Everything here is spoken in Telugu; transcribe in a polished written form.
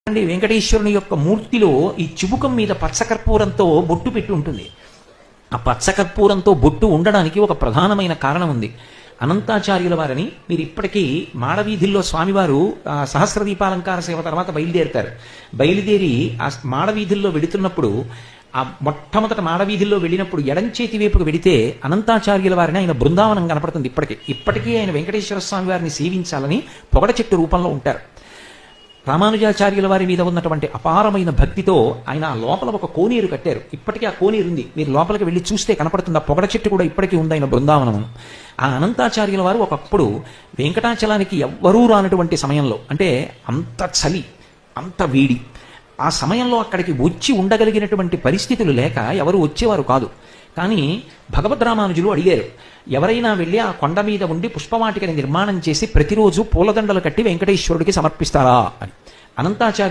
అండి వెంకటేశ్వరుని యొక్క మూర్తిలో ఈ చిబుకం మీద పచ్చకర్పూరంతో బొట్టు పెట్టి ఉంటుంది. ఆ పచ్చకర్పూరంతో బొట్టు ఉండడానికి ఒక ప్రధానమైన కారణం ఉంది. అనంతాచార్యుల వారిని మీరు ఇప్పటికీ మాడవీధుల్లో స్వామివారు సహస్ర దీపాలంకార సేవ తర్వాత బయలుదేరుతారు. బయలుదేరి ఆ మాడవీధుల్లో వెడుతున్నప్పుడు ఆ మొట్టమొదట మాడవీధుల్లో వెళ్ళినప్పుడు ఎడంచేతి వైపుకు వెడితే అనంతాచార్యుల వారిని ఆయన బృందావనం కనపడుతుంది. ఇప్పటికీ ఆయన వెంకటేశ్వర స్వామి వారిని సేవించాలని పొగడ చెట్టు రూపంలో ఉంటారు. రామానుజాచార్యుల వారి మీద ఉన్నటువంటి అపారమైన భక్తితో ఆయన ఆ లోపల ఒక కోనేరు కట్టారు. ఇప్పటికీ ఆ కోనేరు ఉంది, మీరు లోపలికి వెళ్ళి చూస్తే కనపడుతుంది. ఆ పొగడ చెట్టు కూడా ఇప్పటికీ ఉంది ఆయన బృందావనం. ఆ అనంతాచార్యుల వారు ఒకప్పుడు వెంకటాచలానికి ఎవ్వరూ రానటువంటి సమయంలో, అంటే అంత చలి అంత వేడి, ఆ సమయంలో అక్కడికి వచ్చి ఉండగలిగినటువంటి పరిస్థితులు లేక ఎవరు వచ్చేవారు కాదు. కానీ భగవద్ రామానుజులు అడిగారు, ఎవరైనా వెళ్ళి ఆ కొండ మీద ఉండి పుష్పవాటికని నిర్మాణం చేసి ప్రతిరోజు పూలదండలు కట్టి వెంకటేశ్వరుడికి సమర్పిస్తారా అని. అనంతాచార్య